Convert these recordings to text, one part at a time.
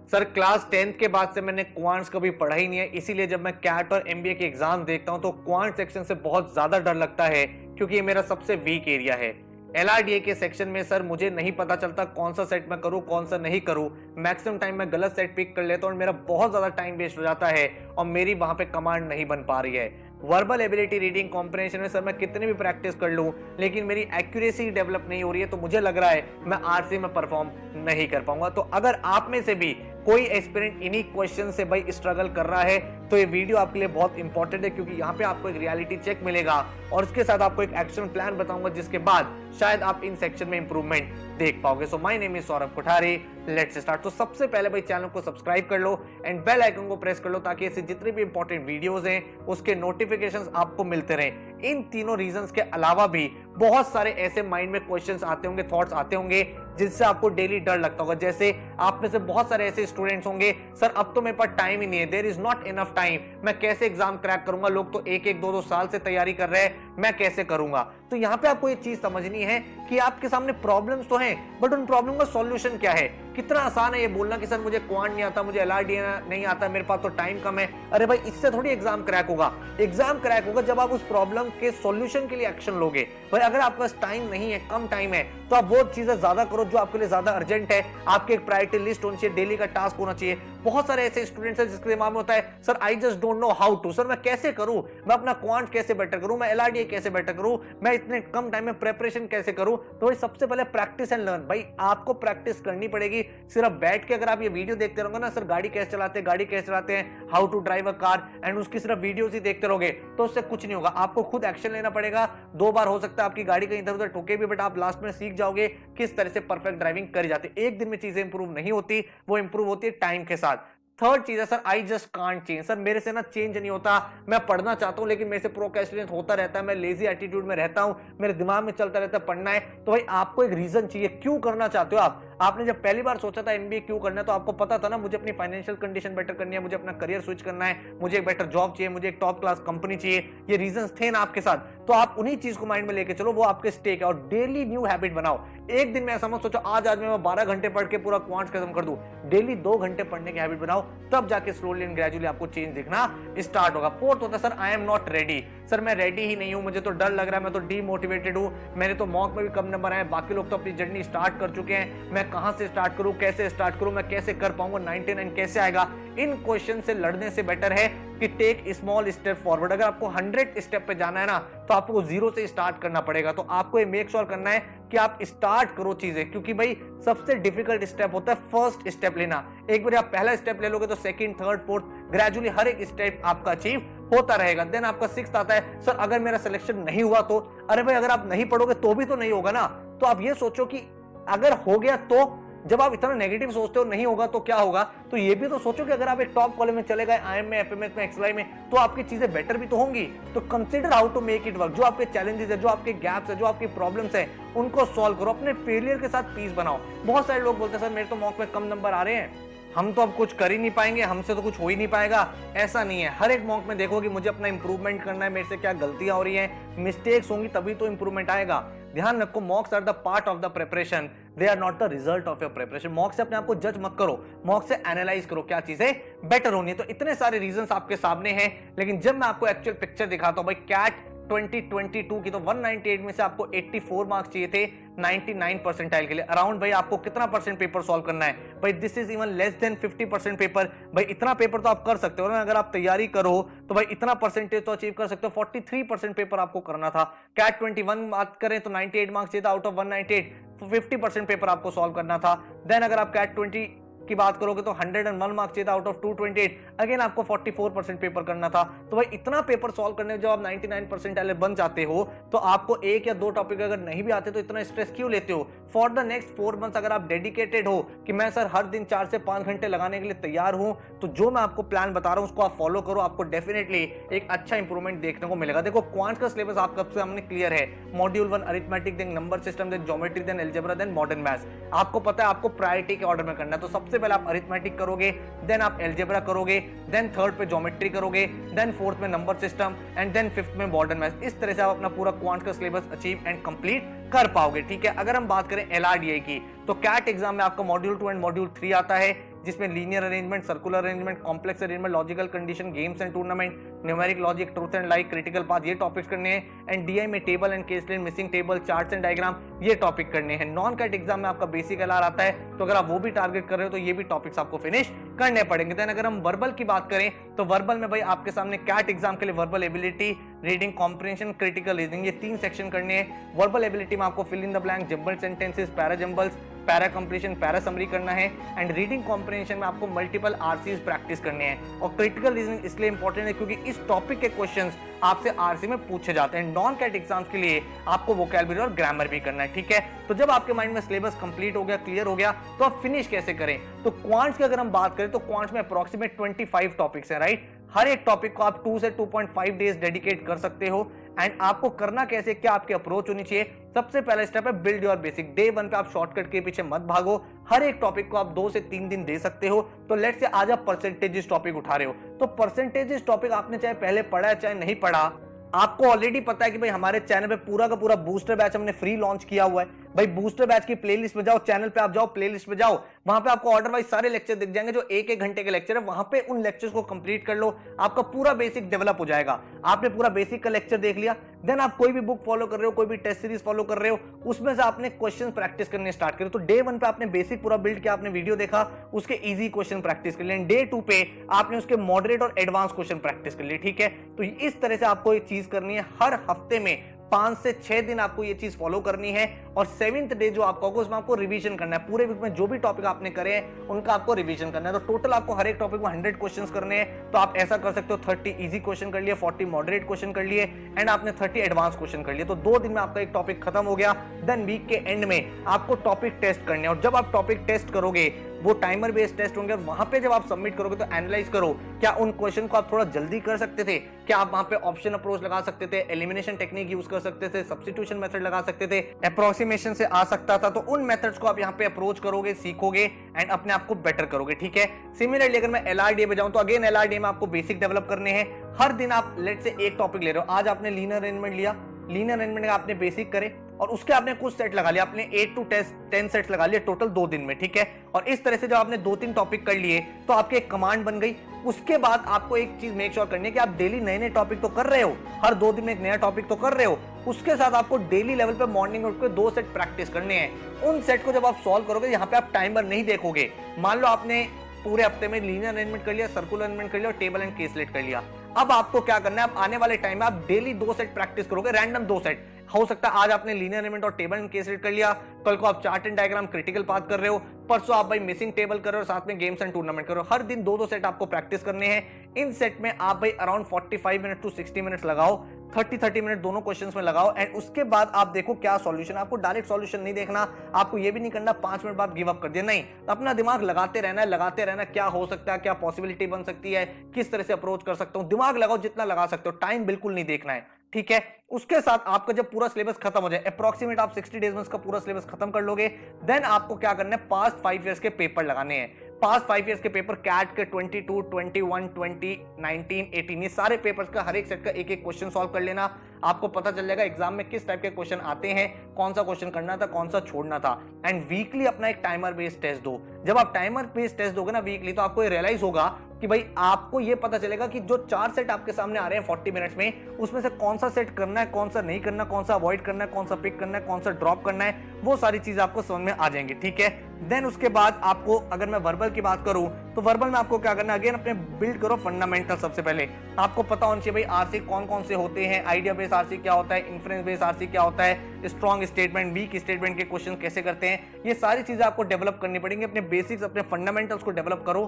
Sir class 10th के बाद से मैंने क्वांट्स कभी पढ़ा ही नहीं है, इसीलिए जब मैं कैट और एमबीए के एग्जाम देखता हूं तो क्वांट सेक्शन से बहुत ज्यादा डर लगता है, क्योंकि ये मेरा सबसे वीक एरिया है। एलआरडीए के सेक्शन में सर मुझे नहीं पता चलता कौन सा सेट मैं करूं कौन सा नहीं करूं। मैक्सिमम टाइम मैं गलत सेट पिक कर लेता हूं और मेरा बहुत ज्यादा टाइम वेस्ट हो जाता है और मेरी वहां पे कमांड नहीं बन पा रही है। वर्बल एबिलिटी, रीडिंग कॉम्बिनेशन में सर मैं कितने भी प्रैक्टिस कर लूं लेकिन मेरी एक्यूरेसी डेवलप नहीं हो रही है, तो मुझे लग रहा है मैं आरसी में परफॉर्म नहीं कर पाऊंगा। तो अगर आप में से भी कोई एस्पिरेंट इन्हीं क्वेश्चन से भाई स्ट्रगल कर रहा है तो ये वीडियो आपके लिए बहुत इंपॉर्टेंट है, क्योंकि यहाँ पे आपको एक रियलिटी चेक मिलेगा और इसके साथ आपको एक एक्शन प्लान बताऊंगा जिसके बाद शायद आप इन सेक्शन में इंप्रूवमेंट देख पाओगे। So my name is Saurabh Kothari, let's start. तो सबसे पहले भाई चैनल को सब्सक्राइब कर लो एंड बेल आइकन को प्रेस कर लो ताकि ऐसे जितने भी इंपॉर्टेंट वीडियोस हैं उसके नोटिफिकेशंस आपको मिलते रहें। इन तीनों रीजंस के अलावा भी बहुत सारे ऐसे माइंड में क्वेश्चंस आते होंगे, थॉट्स आते होंगे जिससे आपको डेली डर लगता होगा। जैसे आप में से बहुत सारे ऐसे स्टूडेंट्स होंगे, सर अब तो मेरे पास टाइम ही नहीं है, there is not enough time, मैं कैसे एग्जाम क्रैक करूंगा, लोग तो एक एक दो दो साल से तैयारी कर रहे हैं, मैं कैसे करूंगा। तो यहाँ पे आपको ये चीज समझनी है कि आपके सामने प्रॉब्लम्स तो हैं, बट उन प्रॉब्लम का सॉल्यूशन क्या है। कितना आसान है ये बोलना कि सर मुझे क्वांट नहीं आता, मुझे एलआरडीए नहीं आता, मेरे पास तो टाइम कम है। अरे भाई इससे थोड़ी एग्जाम क्रैक होगा। एग्जाम क्रैक होगा जब आप उस प्रॉब्लम के सॉल्यूशन के लिए एक्शन लोगे। भाई अगर आपके पास टाइम नहीं है, कम टाइम है, तो आप वो चीजें ज्यादा करो जो आपके लिए ज्यादा अर्जेंट है। आपके एक प्रायोरिटी लिस्ट होनी चाहिए, डेली का टास्क होना चाहिए। बहुत सारे ऐसे स्टूडेंट्स हैं जिसके दिमाग में होता है sir I just don't know how to, sir मैं कैसे करूं, मैं अपना क्वांट कैसे बेटर करूं, मैं एलआरडीए कैसे बेटर करूं, मैं इतने कम टाइम में प्रिपरेशन कैसे करूं। तो भाई सबसे पहले प्रैक्टिस एंड लर्न। भाई आपको प्रैक्टिस करनी पड़ेगी। सिर्फ बैठ के अगर आप ये वीडियो देखते रहोगे ना, सर गाड़ी कैसे चलाते हैं, how to drive a car, and उसकी सिर्फ वीडियोस ही देखते रहोगे तो उससे कुछ नहीं होगा। आपको खुद एक्शन लेना पड़ेगा। 2 बार हो सकता है आपकी गाड़ी कहीं इधर उधर ठोके भी, बट आप लास्ट में सीख जाओगे किस तरह से परफेक्ट ड्राइविंग करी जाती है। एक दिन में चीजें इंप्रूव नहीं होती, वो इंप्रूव होती है टाइम के साथ। थर्ड चीज है sir I just can't change, sir मेरे से ना चेंज नहीं होता। मैं पढ़ना चाहता हूं लेकिन मेरे से प्रोक्रेस्टिनेट होता रहता है, मैं लेजी एटीट्यूड में रहता हूं, मेरे दिमाग में चलता रहता है पढ़ना है। तो भाई आपको एक रीजन चाहिए क्यों करना चाहते हो आप। आपने जब पहली बार सोचा था एमबीए क्यों करना है तो आपको पता था ना मुझे अपनी फाइनेंशियल कंडीशन बेटर करनी है, मुझे अपना करियर स्विच करना है, मुझे एक बेटर जॉब चाहिए, मुझे एक टॉप क्लास कंपनी चाहिए। ये रीजंस थे ना आपके साथ, तो आप उन्हीं चीज को माइंड में लेके चलो, वो आपके स्टेक है। और डेली न्यू हैबिट बनाओ। एक दिन में ऐसा मत सोचो आज मैं 12 घंटे पढ़ के पूरा क्वांट्स खत्म कर दूं। डेली 2 घंटे पढ़ने की हैबिट बनाओ, तब जाके स्लोली एंड ग्रेजुअली आपको चेंज दिखना स्टार्ट होगा। फोर्थ होता है sir I am not ready, sir मैं रेडी ही नहीं हूं, मुझे तो डर लग रहा है, मैं तो डीमोटिवेटेड हूं, मेरे तो मॉक में भी कम नंबर आए, बाकी लोग तो अपनी जर्नी स्टार्ट कर चुके हैं, मैं कहां से स्टार्ट करूं, कैसे स्टार्ट करूं, मैं कैसे कर पाऊंगा, 99 कैसे आएगा। इन क्वेश्चन से लड़ने से बेटर है कि टेक स्मॉल स्टेप फॉरवर्ड। अगर आपको 100 स्टेप पे जाना है ना तो आपको 0 से स्टार्ट करना पड़ेगा। तो आपको ये मेक श्योर करना है कि आप स्टार्ट करो चीजें, क्योंकि भाई सबसे डिफिकल्ट स्टेप होता है फर्स्ट स्टेप लेना। एक बार आप पहला स्टेप ले लोगे तो सेकंड, थर्ड, फोर्थ ग्रेजुअली हर एक स्टेप आपका अचीव होता रहेगा। देन आपका 6th आता है सर अगर मेरा सिलेक्शन नहीं हुआ तो। अरे भाई अगर आप नहीं पढ़ोगे तो भी तो नहीं होगा ना। तो आप ये सोचो कि अगर हो गया तो, जब आप इतना नेगेटिव सोचते हो नहीं होगा तो क्या होगा, तो ये भी तो सोचो कि अगर आप एक टॉप कॉलेज में चले गए, आईएम में, एफएमएस में, एक्सवाई में, तो आपकी चीजें बेटर भी तो होंगी। तो consider how to make it work. जो आपके चैलेंजेस है, जो आपके गैप्स है, जो आपकी प्रॉब्लम्स है, उनको सॉल्व करो। अपने फेलियर के साथ पीस बनाओ। बहुत सारे लोग बोलते हैं सर मेरे तो मॉक में कम नंबर आ रहे हैं, हम तो अब कुछ कर ही नहीं पाएंगे, हमसे तो कुछ हो ही नहीं पाएगा। ऐसा नहीं है। हर एक मॉक में देखो कि मुझे अपना इंप्रूवमेंट करना है, मेरे से क्या गलतियां हो रही हैं, मिस्टेक्स होंगी तभी तो इंप्रूवमेंट आएगा। ध्यान रखो mocks are the part of the preparation, they are not the result of your preparation. Mock से अपने आप को जज मत करो, मॉक से एनालाइज करो क्या चीजें बेटर होनी है। तो इतने सारे रीजंस आपके सामने हैं, लेकिन जब मैं आपको एक्चुअल पिक्चर दिखाता हूं, भाई कैट 2022 की तो 198 में से आपको 84 मार्क्स चाहिए थे 99 परसेंटाइल के लिए। अराउंड भाई आपको कितना परसेंट पेपर सॉल्व करना है। भाई this is even less than 50% paper. भाई इतना पेपर तो आप कर सकते हो ना, अगर आप तैयारी करो तो भाई इतना परसेंटेज तो अचीव कर सकते हो। 43% पेपर आपको करना था। कैट 21 बात करें तो 98 मार्क्स चाहिए था आउट ऑफ 198, 50% पेपर आपको सॉल्व करना था। देन अगर आप कैट 20 की बात करोगे तो 101 मार्क्स चाहिए था आउट ऑफ 228, अगेन आपको 44% पेपर करना था। तो भाई इतना पेपर सॉल्व करने में जब आप 99% बन जाते हो तो आपको 1 या 2 टॉपिक अगर नहीं भी आते तो इतना स्ट्रेस क्यों लेते हो। फॉर द नेक्स्ट 4 मंथ्स अगर आप डेडिकेटेड हो कि मैं सर हर दिन 4 से 5 घंटे लगाने के लिए तैयार हूं, तो जो मैं आपको प्लान बता रहा हूं उसको आप फॉलो करो, आपको डेफिनेटली एक अच्छा इंप्रूवमेंट देखने को मिलेगा। देखो क्वांट्स का सिलेबस आपका सामने क्लियर है। Module 1 arithmetic, then number system, then geometry, then algebra, then modern maths. आपको पता है आपको प्रायोरिटी के ऑर्डर में करना है। तो सबसे पहले आप अरिथमेटिक करोगे, देन आप अलजेब्रा करोगे, देन थर्ड पे ज्योमेट्री करोगे, देन फोर्थ में number system, and then fifth में मॉडर्न मैथ्स। इस तरह से आप अपना पूरा क्वांट का सिलेबस अचीव एंड कंप्लीट कर पाओगे। ठीक है, अगर हम बात करें एलआरडीए की तो कैट एग्जाम में आपका मॉड्यूल 2 एंड मॉड्यूल 3 आता है, जिसमें linear arrangement, circular arrangement, complex arrangement, logical condition, games and tournament, numeric logic, truth and like, critical path, ये टॉपिक्स करने हैं। एंड डीआई में table and case study, missing table, charts and diagram, ये topic करने हैं। Non cat exam में आपका basic LR आता है, तो अगर आप वो भी टारगेट कर रहे हो तो ये भी टॉपिक्स आपको फिनिश करने पड़ेंगे। देन अगर हम वर्बल की बात करें तो वर्बल में भाई आपके सामने कैट एग्जाम के लिए verbal ability, reading comprehension, critical reasoning, ये 3 सेक्शन करने हैं। वर्बल एबिलिटी में आपको fill in the blank, jumbled sentences, para jumbles, para completion, para summary करना है। एंड रीडिंग कॉम्प्रिहेंशन में आपको मल्टीपल आरसीज प्रैक्टिस करने हैं। और क्रिटिकल रीजनिंग इसलिए इंपॉर्टेंट है क्योंकि इस टॉपिक के क्वेश्चंस आपसे आरसी में पूछे जाते हैं। नॉन कैट एग्जाम्स के लिए आपको वोकैबुलरी और ग्रामर भी करना है, ठीक है। तो जब आपके माइंड में सिलेबस कंप्लीट हो गया, क्लियर हो गया, तो आप फिनिश कैसे करें? तो क्वांट्स की अगर हम बात करें तो क्वांट्स में अप्रोक्सीमेट 25 टॉपिक्स हैं, राइट। हर एक टॉपिक को आप 2 से 2.5 डेज डेडिकेट कर सकते हो। एंड आपको करना कैसे, क्या आपकी अप्रोच होनी चाहिए? सबसे पहला स्टेप है बिल्ड योर बेसिक। डे 1 पे आप शॉर्टकट के पीछे मत भागो। हर एक टॉपिक को आप 2 से 3 दिन दे सकते हो। तो लेट्स से आज आप परसेंटेजेस टॉपिक उठा रहे हो, तो परसेंटेजेस टॉपिक आपने चाहे पहले पढ़ा है चाहे नहीं पढ़ा, आपको ऑलरेडी पता है कि भाई हमारे चैनल पे पूरा का पूरा बूस्टर बैच हमने फ्री लॉन्च किया हुआ है। भाई बूस्टर बैच की प्लेलिस्ट में जाओ, चैनल पे आप जाओ, प्लेलिस्ट में जाओ, वहां पे आपको ऑर्डर वाइज सारे लेक्चर दिख जाएंगे जो 1-1 घंटे के लेक्चर है। वहां पे उन लेक्चर्स को कंप्लीट कर लो, आपका पूरा बेसिक डेवलप हो जाएगा। आपने पूरा बेसिक का लेक्चर देख लिया, देन आप कोई भी बुक फॉलो कर रहे हो, कोई भी टेस्ट सीरीज फॉलो कर रहे हो, उसमें से आपने क्वेश्चन प्रैक्टिस करने स्टार्ट करें। तो डे 1 पे आपने बेसिक पूरा बिल्ड किया, आपने वीडियो देखा, उसके इजी क्वेश्चन प्रैक्टिस कर लिए। डे 2 पे आपने उसके मॉडरेट और एडवांस क्वेश्चन प्रैक्टिस कर लिए, ठीक है। तो इस तरह से आपको एक चीज करनी है, हर हफ्ते में 5 से 6 दिन आपको ये चीज फॉलो करनी है। और 7th डे जो आपका होगा उसमें आपको रिवीजन करना है। पूरे वीक में जो भी टॉपिक आपने करे हैं उनका आपको रिवीजन करना है। तो टोटल आपको हर एक टॉपिक में 100 क्वेश्चंस करने हैं। तो आप ऐसा कर सकते हो, 30 इजी क्वेश्चन कर लिए, 40 मॉडरेट क्वेश्चन कर लिए, एंड आपने 30 एडवांस क्वेश्चन कर लिए। तो 2 दिन में आपका एक टॉपिक खत्म हो गया। देन वीक के एंड में आपको टॉपिक टेस्ट करने हैं। और जब आप टॉपिक टेस्ट करोगे, वो टाइमर बेस्ड टेस्ट होंगे, वहां पे जब आप सबमिट करोगे तो एनालाइज करो, क्या उन क्वेश्चन को आप थोड़ा जल्दी कर सकते थे? क्या आप वहां पे ऑप्शन अप्रोच लगा सकते थे, एलिमिनेशन टेक्निक यूज कर सकते थे, सब्स्टिट्यूशन मेथड लगा सकते थे, अप्रोक्सीमेशन से आ सकता था? तो उन मेथड्स को आप यहाँ पे अप्रोच करोगे, सीखोगे एंड अपने आप को बेटर करोगे, ठीक है। सिमिलरली अगर मैं एलआरडीए पे जाऊं तो अगेन एलआरडीए में आपको बेसिक डेवलप करने हैं। हर दिन आप लेट से एक टॉपिक ले रहे हो। आज आपने लीनियर अरेंजमेंट लिया, लीनियर अरेंजमेंट का आपने बेसिक करे और उसके आपने कुछ सेट लगा लिया, आपने 8 to 10 सेट्स लगा लिए टोटल 2 दिन में, ठीक है। और इस तरह से जब आपने 2-3 टॉपिक कर लिए तो आपकी एक कमांड बन गई। उसके बाद आपको एक चीज मेक श्योर करनी है कि आप डेली नए नए टॉपिक तो कर रहे हो, हर 2 दिन में एक नया टॉपिक तो कर रहे हो। उसके साथ आपको डेली लेवल पे मॉर्निंग उठ के 2 सेट प्रैक्टिस करने हैं। उन सेट को जब आप सॉल्व करोगे, यहाँ पे आप टाइमर नहीं देखोगे। मान लो आपने पूरे हफ्ते में लीनियर अरेंजमेंट कर लिया, सर्कुलर अरेंजमेंट कर लिया और टेबल एंड केस लेट कर लिया। अब आपको क्या करना है, आप आने वाले टाइम में आप डेली 2 सेट प्रैक्टिस करोगे, रैंडम 2 सेट। हो सकता है आज आपने लीनियर एलिमेंट और टेबल एंड केस रीड कर लिया, कल को आप chart and diagram critical path कर रहे हो, परसों आप भाई मिसिंग टेबल कर रहे हो, साथ में गेम्स एंड टूर्नामेंट कर रहे हो। हर दिन 2-2 सेट आपको प्रैक्टिस करने हैं। इन सेट में आप भाई अराउंड 45 मिनट टू 60 मिनट्स लगाओ, 30 मिनट दोनों क्वेश्चंस में लगाओ एंड उसके बाद आप देखो क्या सॉल्यूशन। आपको डायरेक्ट सॉल्यूशन नहीं देखना, आपको ये भी नहीं करना 5 मिनट बाद गिव अप कर दिया, नहीं। अपना दिमाग लगाते रहना है, लगाते रहना, क्या हो सकता है, क्या पॉसिबिलिटी बन सकती है, किस तरह से अप्रोच कर सकता हूं। दिमाग लगाओ जितना लगा सकते हो, टाइम बिल्कुल नहीं देखना है, ठीक है। उसके साथ आपका जब पूरा सिलेबस खत्म हो जाए, अप्रोक्सीमेट आप 60 डेज में उसका पूरा सिलेबस खत्म कर लोगे, देन आपको क्या करना है, पास्ट 5 इयर्स के पेपर लगाने हैं। पास्ट 5 इयर्स के पेपर कैट के 22, 21, 20, 19, 18 ये सारे पेपर्स का हर एक सेट का एक एक क्वेश्चन सॉल्व कर लेना। आपको पता चल जाएगा एग्जाम में किस टाइप के क्वेश्चन आते हैं, कौन सा क्वेश्चन करना था, कौन सा छोड़ना था। एंड वीकली अपना एक टाइमर बेस्ड टेस्ट दो। जब आप टाइमर बेस्ड टेस्ट दोगे ना वीकली, तो आपको ये रियलाइज होगा कि भाई आपको ये पता चलेगा कि जो 4 सेट आपके सामने आ रहे हैं 40 मिनट्स में, उसमें से कौन सा सेट करना है, कौन सा नहीं करना, कौन सा अवॉइड करना है, कौन सा पिक करना है, कौन सा ड्रॉप करना है, वो सारी चीजें आपको समझ में आ जाएंगी, ठीक है। देन उसके बाद आपको, अगर मैं वर्बल की बात करूं तो वर्बल में आपको क्या करना है, अगेन अपने बिल्ड करो फंडामेंटल। सबसे पहले आपको पता होना चाहिए भाई आरसी कौन कौन से होते हैं, आइडिया बेस्ड आरसी क्या होता है, इन्फ्रेंस बेस्ड आरसी क्या होता है, स्ट्रॉन्ग स्टेटमेंट, वीक स्टेटमेंट के क्वेश्चन कैसे करते हैं। ये सारी चीजें आपको डेवलप करनी पड़ेंगी। अपने बेसिक्स, अपने फंडामेंटल्स को डेवलप करो।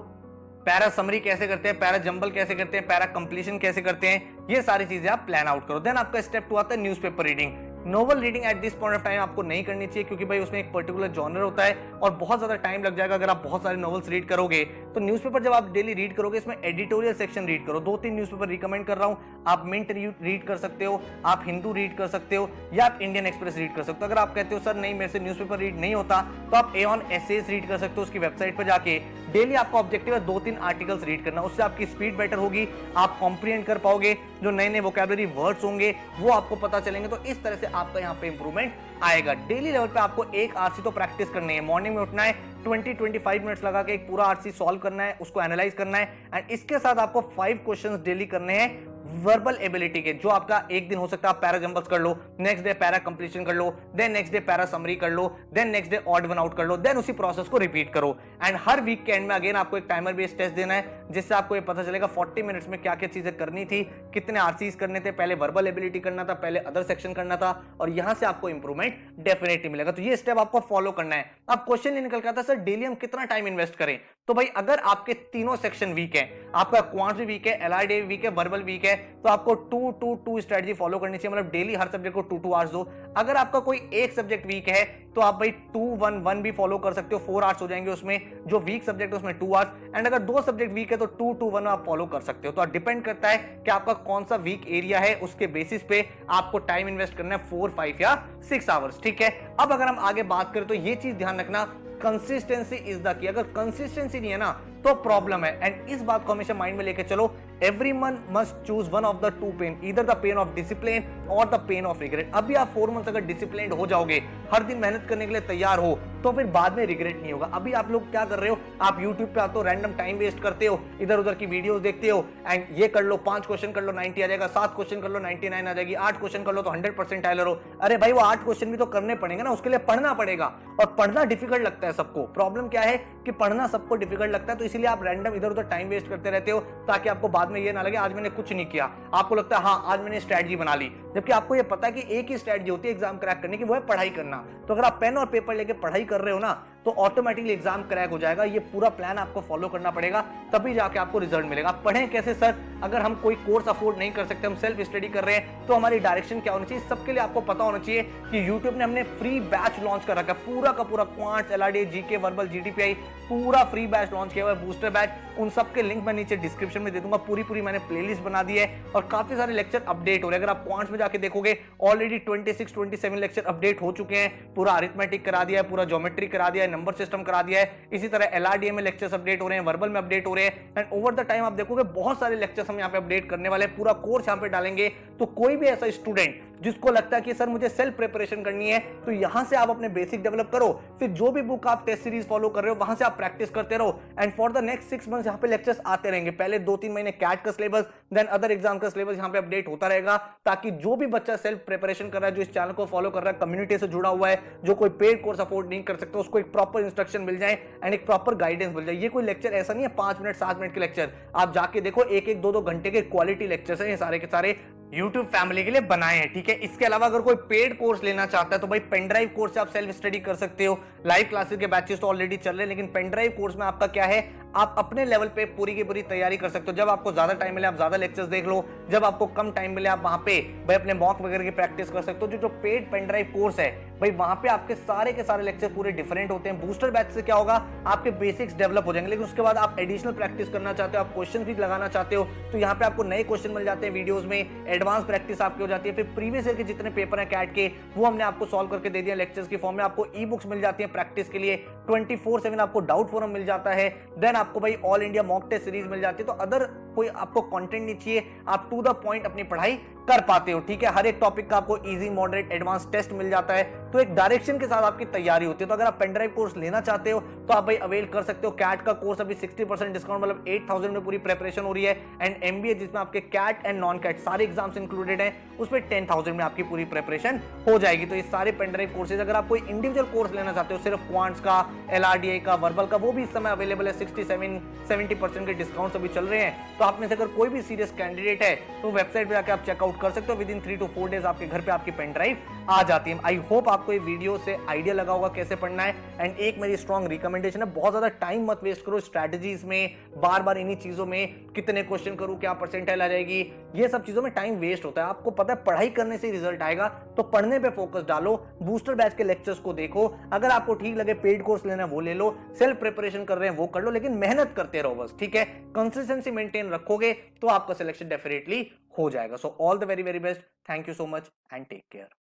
पैरा समरी कैसे करते हैं, पैरा जंबल कैसे करते हैं, पैरा कंप्लीशन कैसे करते हैं, ये सारी चीजें आप प्लान आउट करो। देन आपका स्टेप 2 आता है newspaper reading. Novel reading at this point of time आपको नहीं करनी चाहिए, क्योंकि भाई उसमें एक पर्टिकुलर जॉनर होता है और बहुत ज्यादा टाइम लग जाएगा अगर आप बहुत सारे नॉवेल्स रीड करोगे। तो न्यूज़पेपर जब आप डेली रीड करोगे, इसमें एडिटोरियल सेक्शन रीड करो। 2-3 न्यूज़पेपर रिकमेंड कर रहा हूं, आप मिंट रीड कर सकते हो, आप हिंदू रीड कर सकते हो, या आप इंडियन एक्सप्रेस रीड कर सकते हो। अगर आप कहते हो सर नहीं मेरे से न्यूज़पेपर रीड नहीं होता, तो आप एऑन एसेज रीड कर सकते हो। उसकी वेबसाइट पर जाके डेली आपका ऑब्जेक्टिव है 2-3 आर्टिकल्स रीड करना। उससे आपकी स्पीड बेटर होगी, आप कॉम्प्रिहेंड कर पाओगे, जो नए नए वोकैबुलरी वर्ड्स होंगे वो आपको पता चलेंगे। तो इस तरह से आपका यहाँ पे इंप्रूवमेंट आएगा। डेली लेवल पे आपको एक आरसी तो प्रैक्टिस करनी है। मॉर्निंग में उठना है, 20-25 मिनट्स लगा के एक पूरा आरसी सॉल्व करना है, उसको एनालाइज करना है, एंड इसके साथ आपको 5 क्वेश्चंस डेली करने हैं वर्बल एबिलिटी के, जो आपका एक दिन हो सकता है आप पैरा जंबल्स कर लो, नेक्स्ट डे पैरा कंप्लीशन कर लो, then next day para summary कर लो, then next day odd one out कर लो, देन उसी प्रोसेस को रिपीट करो। एंड हर वीक के एंड में अगेन आपको एक टाइमर बेस्ड टेस्ट देना है, जिससे आपको ये पता चलेगा 40 मिनट्स में क्या क्या चीजें करनी थी, कितने आरसीज करने थे, पहले वर्बल एबिलिटी करना था, पहले अदर सेक्शन करना था, और यहां से आपको इंप्रूवमेंट डेफिनेटली मिलेगा। तो ये स्टेप आपको फॉलो करना है। अब क्वेश्चन ये निकल के आता है, सर डेली हम कितना टाइम इन्वेस्ट करें? तो भाई अगर आपके तीनों सेक्शन वीक है, आपका क्वांट्स भी वीक है, एलआरडी भी वीक है, वर्बल वीक है, तो आपको 2-2-2 स्ट्रेटजी फॉलो करनी चाहिए, मतलब डेली हर सब्जेक्ट को 2-2 आवर्स दो। अगर आपका कोई एक सब्जेक्ट वीक है तो आप भाई 2-1-1 भी फॉलो कर सकते हो, 4 आवर्स हो जाएंगे उसमें, जो वीक सब्जेक्ट है उसमें 2 आवर्स, एंड अगर दो सब्जेक्ट वीक है तो 2-2-1 आप फॉलो कर सकते हो। तो डिपेंड करता है कि आपका कौन सा वीक एरिया है, उसके बेसिस पे आपको टाइम इन्वेस्ट करना है 4, 5 या 6 आवर्स, ठीक है। अब अगर हम आगे बात करें तो ये चीज ध्यान रखना, कंसिस्टेंसी इज द की। अगर कंसिस्टेंसी नहीं है ना तो प्रॉब्लम है, एंड इस बात को हमेशा माइंड में लेके चलो, everyone must choose one of the two pain, either the pain of discipline or the pain of regret। अभी आप 4 मंथ्स अगर डिसिप्लिन्ड हो जाओगे, हर दिन मेहनत करने के लिए तैयार हो, तो फिर बाद में रिग्रेट नहीं होगा। अभी आप लोग क्या कर रहे हो, आप YouTube पे आते हो, रैंडम टाइम वेस्ट करते हो, इधर उधर की वीडियोस देखते हो, एंड ये कर लो 5 क्वेश्चन कर लो 90 आ जाएगा, 7 क्वेश्चन कर लो 99 आ जाएगी, 8 क्वेश्चन कर लो तो 100% टाइलर हो। अरे भाई वो 8 क्वेश्चन भी तो करने पड़ेंगे ना, उसके लिए पढ़ना पड़ेगा, और पढ़ना डिफिकल्ट लगता है सबको। प्रॉब्लम क्या है कि पढ़ना सबको डिफिकल्ट लगता है, तो इसीलिए आप रैंडम इधर उधर टाइम वेस्ट करते रहते हो, ताकि आपको बाद में ये ना लगे आज मैंने कुछ नहीं किया। आपको लगता है हाँ आज मैंने स्ट्रेटजी बना ली, जबकि आपको ये पता है कि एक ही स्ट्रेटजी होती है एग्जाम क्रैक करने की, वो है पढ़ाई करना। तो अगर आप पेन और पेपर लेके पढ़ाई कर रहे हो ना, तो ऑटोमेटिकली एग्जाम क्रैक हो जाएगा। ये पूरा प्लान आपको फॉलो करना पड़ेगा, तभी जाके आपको रिजल्ट मिलेगा। आप पढ़ें कैसे सर? अगर हम कोई कोर्स अफोर्ड नहीं कर सकते, हम सेल्फ स्टडी कर रहे हैं, तो हमारी डायरेक्शन क्या होनी चाहिए? सबके लिए आपको पता होना चाहिए कि यूट्यूब ने हमने फ्री बैच लॉन्च कर रखा है, पूरा का पूरा क्वांट्स, एलआरडी, जीके, वर्बल, जीटीपीआई, पूरा फ्री बैच लॉन्च किया हुआ है, बूस्टर बैच। उन सबके लिंक मैं नीचे डिस्क्रिप्शन में दे दूंगा। पूरी मैंने प्लेलिस्ट बना दी है, और काफी सारे लेक्चर अपडेट हो रहे हैं। अगर आप क्वांट्स में जाके देखोगे, ऑलरेडी 26-27 लेक्चर अपडेट हो चुके हैं। पूरा अरिथमेटिक करा दिया है, पूरा ज्योमेट्री करा दिया है, नंबर सिस्टम करा दिया है। इसी तरह एलआरडीए में लेक्चर्स अपडेट हो रहे हैं, वर्बल में अपडेट हो रहे हैं, एंड ओवर द टाइम आप देखोगे बहुत सारे लेक्चर्स हम यहाँ पे अपडेट करने वाले हैं। पूरा कोर्स यहाँ पे डालेंगे। तो कोई भी ऐसा स्टूडेंट जिसको लगता है कि सर मुझे सेल्फ प्रिपरेशन करनी है, तो यहां से आप अपने बेसिक डेवलप करो, फिर जो भी बुक आप टेस्ट सीरीज फॉलो कर रहे हो वहां से आप प्रैक्टिस करते रहो, and for the next 6 months यहाँ पे लेक्चर्स आते रहेंगे। पहले 2-3 महीने कैट का सिलेबस, देन अदर एग्जाम का सिलेबस यहाँ पे अपडेट होता रहेगा, ताकि जो भी बच्चा सेल्फ प्रिपरेशन कर रहा है, जो इस चैनल को फॉलो कर रहा है, कम्युनिटी से जुड़ा हुआ है, जो कोई पेड कोर्स अफोर्ड नहीं कर सकता, उसको एक प्रॉपर इंस्ट्रक्शन मिल जाए एंड एक प्रॉपर गाइडेंस मिल जाए। ये कोई लेक्चर ऐसा नहीं है 5 मिनट 7 मिनट के लेक्चर, आप जाके देखो 1-1 2-2 घंटे के क्वालिटी लेक्चर्स हैं, ये सारे के सारे YouTube फैमिली के लिए बनाए हैं, ठीक है। इसके अलावा अगर कोई पेड कोर्स लेना चाहता है तो भाई पेनड्राइव कोर्स से आप सेल्फ स्टडी कर सकते हो। लाइव क्लासेस के बैचेस तो ऑलरेडी चल रहे हैं, लेकिन पेनड्राइव कोर्स में आपका क्या है, आप अपने लेवल पे पूरी की पूरी तैयारी कर सकते हो। जब आपको ज्यादा टाइम मिले आप ज्यादा लेक्चर्स देख लो, जब आपको कम टाइम मिले आप वहां पे भाई अपने मॉक वगैरह की प्रैक्टिस कर सकते हो। जो पेड पेनड्राइव कोर्स है भाई, वहां पे आपके सारे के सारे लेक्चर पूरे डिफरेंट होते हैं। बूस्टर बैच से क्या होगा, आपके बेसिक्स डेवलप हो जाएंगे, लेकिन उसके बाद आप एडिशनल प्रैक्टिस करना चाहते हो, आप क्वेश्चन भी लगाना चाहते हो, तो यहाँ पे आपको नए क्वेश्चन मिल जाते हैं वीडियोस में, एडवांस प्रैक्टिस आपकी हो जाती है। फिर प्रीवियस ईयर के जितने पेपर हैं कैट के, वो हमने आपको सॉल्व करके दे दिया लेक्चर्स की फॉर्म में। आपको ई बुक्स मिल जाती है प्रैक्टिस के लिए, 24/7 आपको डाउट फोरम मिल जाता है। देन आपको भाई all India mock test series मिल जाती है। तो अदर कोई आपको कंटेंट नहीं चाहिए, आप टू द पॉइंट अपनी पढ़ाई कर पाते हो, ठीक है। हर एक टॉपिक का आपको इजी, मॉडरेट, एडवांस टेस्ट मिल जाता है, तो एक डायरेक्शन के साथ आपकी तैयारी होती है। तो अगर आप पेनड्राइव कोर्स लेना चाहते हो तो आप भाई अवेल कर सकते हो। कैट का कोर्स अभी 60% डिस्काउंट, मतलब 8000 में पूरी प्रिपरेशन हो रही है, एंड एमबीए जिसमें आपके कैट एंड नॉन कैट सारे एग्जाम्स इंक्लूडेड हैं, उसमें 10,000 में आपकी पूरी प्रिपरेशन हो जाएगी। तो ये सारे पेनड्राइव कोर्सेज, अगर आप कोई इंडिविजुअल कोर्स लेना चाहते हो सिर्फ क्वांट्स का, एलआरडीए का, वर्बल का, वो भी इस समय अवेलेबल है। 67-70% के डिस्काउंट अभी चल रहे हैं। तो आप में से अगर कोई भी सीरियस कैंडिडेट है तो वेबसाइट पे जाकर आप चेकआउट कर सकते हो। विद इन 3 to 4 डेज आपके घर पे आपकी पेन ड्राइव आ जाती है। आई होप आपको ये वीडियो से आइडिया लगा होगा कैसे पढ़ना है। एंड एक मेरी स्ट्रॉन्ग रिकमेंडेशन है, बहुत ज्यादा टाइम मत वेस्ट करो स्ट्रैटेजीज में, बार बार इन्हीं चीजों में, कितने क्वेश्चन करूं, क्या परसेंटाइल आ जाएगी, ये सब चीजों में टाइम वेस्ट होता है। आपको पता है पढ़ाई करने से रिजल्ट आएगा, तो पढ़ने पे फोकस डालो। बूस्टर बैच के लेक्चर्स को देखो, अगर आपको ठीक लगे पेड कोर्स लेना है वो ले लो, सेल्फ प्रिपरेशन कर रहे हैं वो कर लो, लेकिन मेहनत करते रहो बस, ठीक है। कंसिस्टेंसी मेंटेन रखोगे तो आपका सिलेक्शन डेफिनेटली हो जाएगा। So all the very very best, thank you so much and take care.